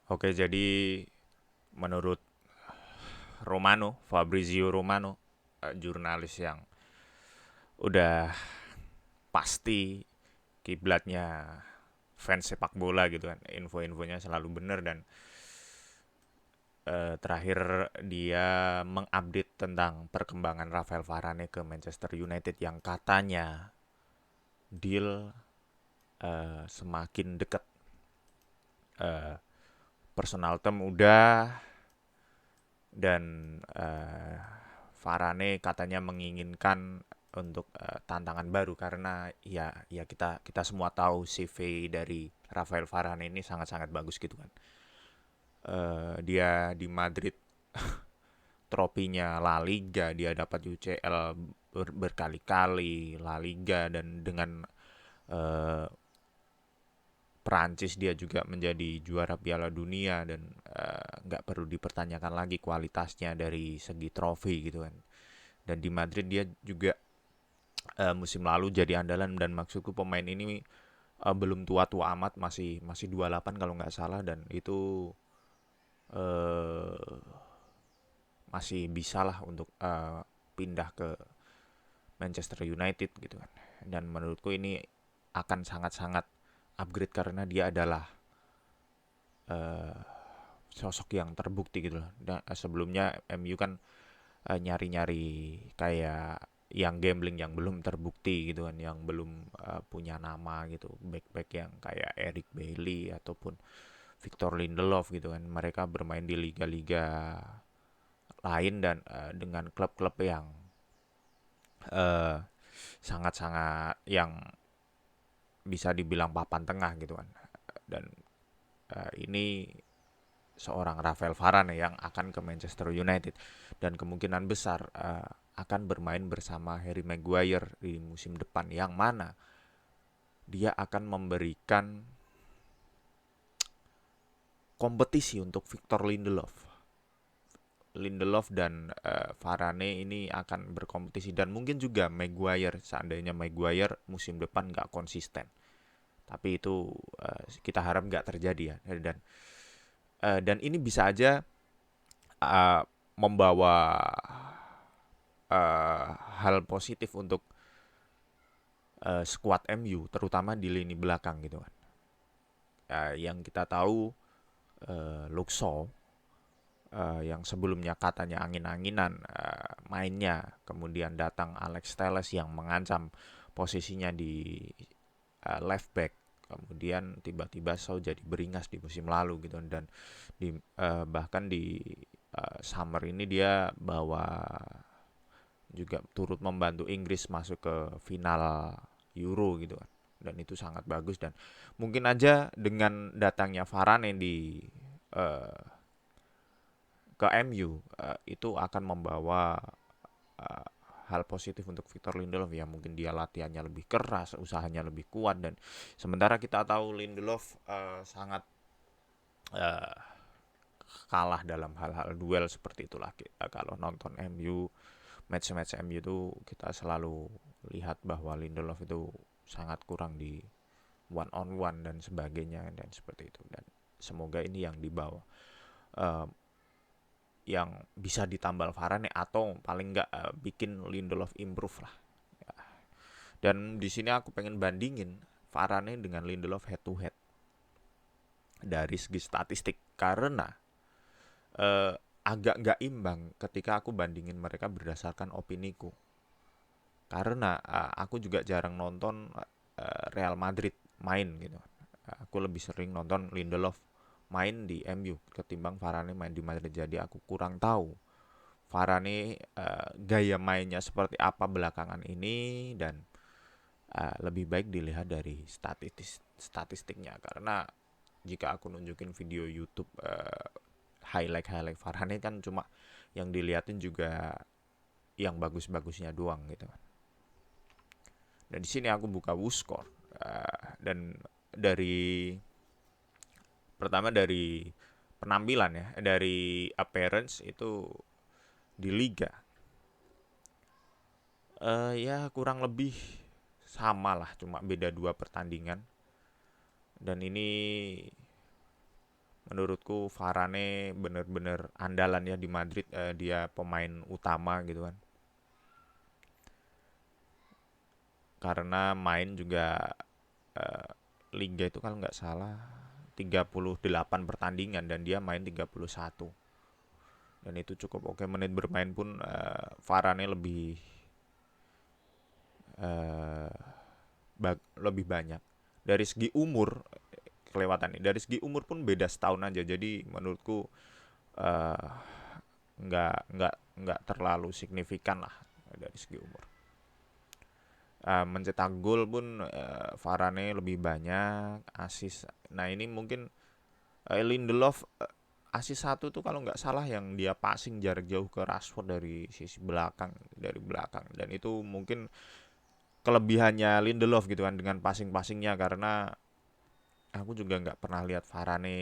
Oke, jadi menurut Fabrizio Romano, jurnalis yang udah pasti kiblatnya fans sepak bola gitu kan, info-infonya selalu benar dan terakhir dia mengupdate tentang perkembangan Rafael Varane ke Manchester United yang katanya deal semakin dekat. Eh, Personal term udah dan Varane katanya menginginkan untuk tantangan baru karena ya kita semua tahu CV dari Rafael Varane ini sangat-sangat bagus gitu kan. Dia di Madrid tropinya La Liga, dia dapat UCL berkali-kali, La Liga dan dengan eh, Perancis dia juga menjadi juara Piala Dunia dan nggak perlu dipertanyakan lagi kualitasnya dari segi trofi gitu kan. Dan di Madrid dia juga musim lalu jadi andalan dan maksudku pemain ini belum tua-tua amat, masih masih 28 kalau nggak salah dan itu eh, masih bisa lah untuk pindah ke Manchester United gitu kan. Dan menurutku ini akan sangat-sangat upgrade karena dia adalah eh, sosok yang terbukti gitu loh. Dan sebelumnya MU kan nyari-nyari kayak yang gambling yang belum terbukti gitu kan, yang belum punya nama gitu, back-back yang kayak Eric Bailly ataupun Victor Lindelof gitu kan. Mereka bermain di liga-liga lain dan dengan klub-klub yang eh, sangat-sangat yang bisa dibilang papan tengah gitu kan. Dan ini seorang Rafael Varane yang akan ke Manchester United dan kemungkinan besar akan bermain bersama Harry Maguire di musim depan yang mana dia akan memberikan kompetisi untuk Victor Lindelof. Lindelof dan Varane ini akan berkompetisi dan mungkin juga Maguire seandainya Maguire musim depan nggak konsisten. Tapi itu kita harap nggak terjadi ya. Dan ini bisa aja uh, membawa hal positif untuk skuad MU terutama di lini belakang gitu kan. Yang kita tahu Luxo yang sebelumnya katanya angin-anginan mainnya, kemudian datang Alex Telles yang mengancam posisinya di left back, kemudian tiba-tiba So jadi beringas di musim lalu gitu dan bahkan di summer ini dia bawa juga turut membantu Inggris masuk ke final Euro gitu kan. Dan itu sangat bagus dan mungkin aja dengan datangnya Varane di eh, ke MU itu akan membawa eh, hal positif untuk Victor Lindelof ya, mungkin dia latihannya lebih keras, usahanya lebih kuat dan sementara kita tahu Lindelof sangat eh, kalah dalam hal-hal duel seperti itulah. Kita kalau nonton MU, match-match MU itu kita selalu lihat bahwa Lindelof itu sangat kurang di one on one dan sebagainya dan seperti itu dan semoga ini yang dibawa uh, yang bisa ditambal Varane atau paling nggak bikin Lindelof improve lah. Dan di sini aku pengen bandingin Varane dengan Lindelof head to head dari segi statistik karena uh, agak nggak imbang ketika aku bandingin mereka berdasarkan opiniku. Karena aku juga jarang nonton Real Madrid main gitu. Aku lebih sering nonton Lindelof main di MU ketimbang Varane main di Madrid. Jadi aku kurang tahu Varane gaya mainnya seperti apa belakangan ini dan lebih baik dilihat dari statistiknya karena jika aku nunjukin video YouTube highlight Varane kan cuma yang dilihatin juga yang bagus-bagusnya doang gitu. Dan di sini aku buka WhoScore dan dari pertama dari penampilan ya, dari appearance itu di liga ya kurang lebih sama lah, cuma beda dua pertandingan dan ini Menurutku Varane bener-bener andalan ya di Madrid, dia pemain utama gitu kan. Karena main juga eh, liga itu kalau nggak salah 38 pertandingan dan dia main 31. Dan itu cukup oke, menit bermain pun Varane eh, lebih banyak. Dari segi umur kelewatan nih. Dari segi umur pun beda setahun aja. Jadi menurutku eh, nggak terlalu signifikan lah dari segi umur. Mencetak gol pun Varane lebih banyak, asis. Nah ini mungkin Lindelof asis satu tuh kalau nggak salah yang dia passing jarak jauh ke Rashford dari sisi belakang, dari belakang. Dan itu mungkin kelebihannya Lindelof gitu kan dengan passing-passingnya, karena aku juga nggak pernah lihat Varane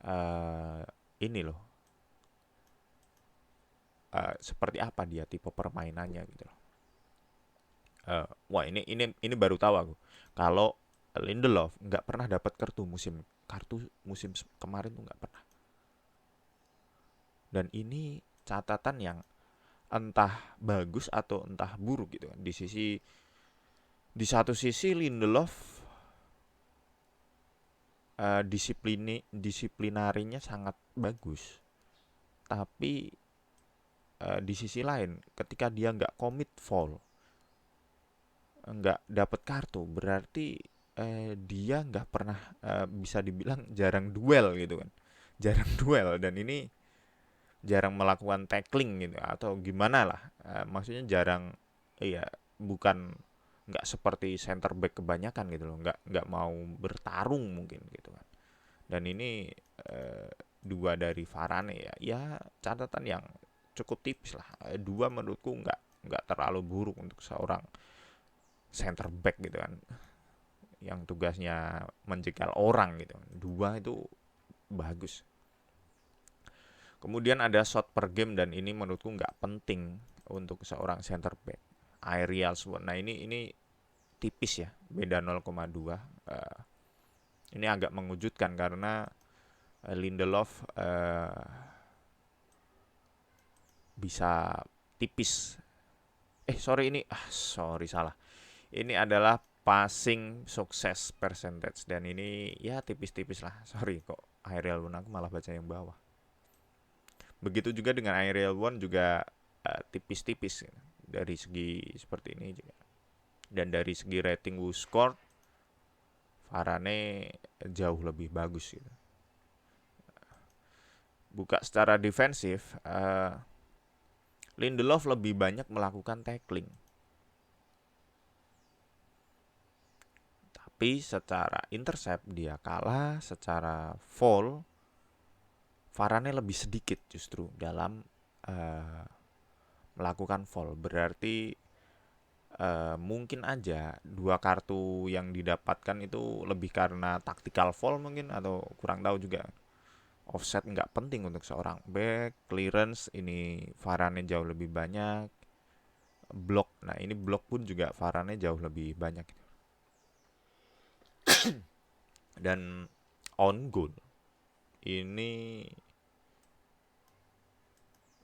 eh ini loh, seperti apa dia tipe permainannya gitu loh. Wah ini baru tahu aku kalau Lindelof nggak pernah dapat kartu musim kemarin tuh nggak pernah. Dan ini catatan yang entah bagus atau entah buruk gitu kan. Di satu sisi Lindelof disiplinarinya sangat bagus, tapi di sisi lain ketika dia nggak commit foul, nggak dapat kartu, berarti dia nggak pernah, bisa dibilang jarang duel gitu kan, jarang duel. Dan ini jarang melakukan tackling gitu atau gimana lah. Maksudnya jarang, iya, bukan nggak seperti center back kebanyakan gitu loh, nggak mau bertarung mungkin gitu kan. Dan ini eh, dua dari Varane ya, ya catatan yang cukup tipis lah. Dua menurutku nggak terlalu buruk untuk seorang center back gitu kan, yang tugasnya menjegal orang gitu. Dua itu bagus. Kemudian ada shot per game dan ini menurutku nggak penting untuk seorang center back. Aerial spot. Nah ini tipis ya, beda 0,2. Ini agak mengejutkan karena Lindelof bisa tipis. Sorry ini, sorry salah. Ini adalah passing sukses percentage dan ini ya tipis-tipis lah. Sorry kok aerial one aku malah baca yang bawah. Begitu juga dengan aerial one juga tipis-tipis gitu. Dari segi seperti ini juga. Dan dari segi rating WhoScored, Varane jauh lebih bagus gitu. Buka secara defensif, Lindelof lebih banyak melakukan tackling. Tapi secara intercept dia kalah, secara foul Varane lebih sedikit justru dalam uh, melakukan foul. Berarti mungkin aja dua kartu yang didapatkan itu lebih karena tactical foul mungkin, atau kurang tahu juga. Offset nggak penting untuk seorang back, clearance ini Varane jauh lebih banyak, block. Nah ini block pun juga Varane jauh lebih banyak. Dan on goal ini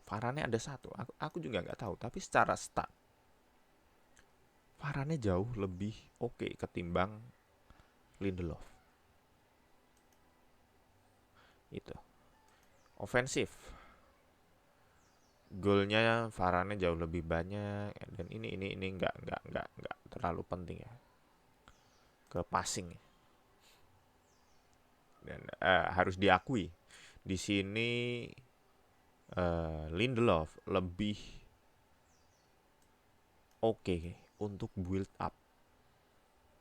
Varane ada satu. Aku juga nggak tahu. Tapi secara stat Varane jauh lebih oke ketimbang Lindelof. Itu. Ofensif. Golnya Varane jauh lebih banyak dan ini nggak terlalu penting ya ke passing. Dan harus diakui di sini Lindelof lebih oke untuk build up,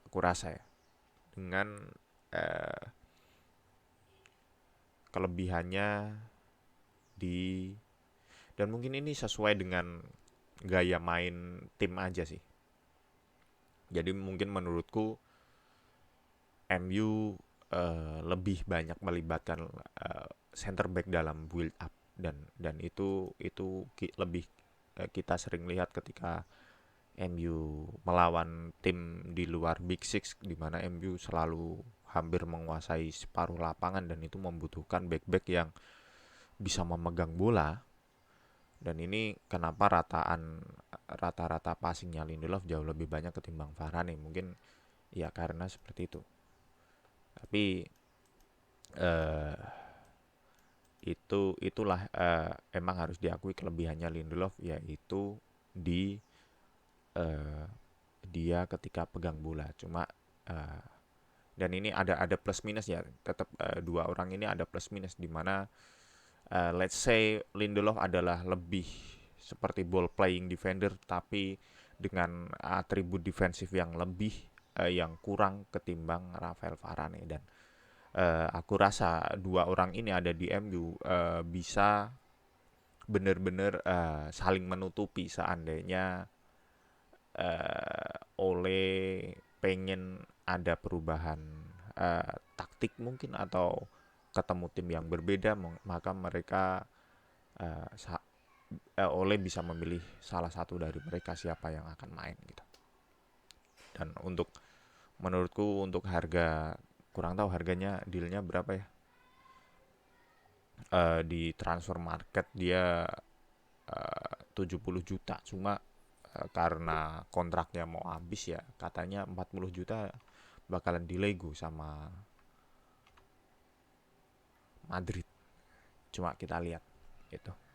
aku rasa ya, dengan uh, kelebihannya di, dan mungkin ini sesuai dengan gaya main tim aja sih. Jadi mungkin menurutku MU lebih banyak melibatkan center back dalam build up, dan itu lebih kita sering lihat ketika MU melawan tim di luar Big Six, di mana MU selalu hampir menguasai separuh lapangan dan itu membutuhkan back-back yang bisa memegang bola. Dan ini kenapa rata-rata passingnya Lindelof jauh lebih banyak ketimbang Varane, mungkin ya karena seperti itu. Tapi eh, itulah emang harus diakui kelebihannya Lindelof, yaitu di eh, dia ketika pegang bola. Cuma eh, dan ini ada plus minus ya, tetap dua orang ini ada plus minus di mana let's say Lindelof adalah lebih seperti ball playing defender tapi dengan atribut defensif yang lebih yang kurang ketimbang Rafael Varane. Dan aku rasa dua orang ini ada di MU bisa benar-benar saling menutupi seandainya oleh pengen ada perubahan taktik mungkin atau ketemu tim yang berbeda, maka mereka eh, oleh bisa memilih salah satu dari mereka siapa yang akan main gitu. Dan menurutku untuk harga, kurang tahu harganya dealnya berapa ya. Di transfer market dia 70 juta, cuma karena kontraknya mau habis ya katanya 40 juta bakalan dilego sama Madrid. Cuma kita lihat itu.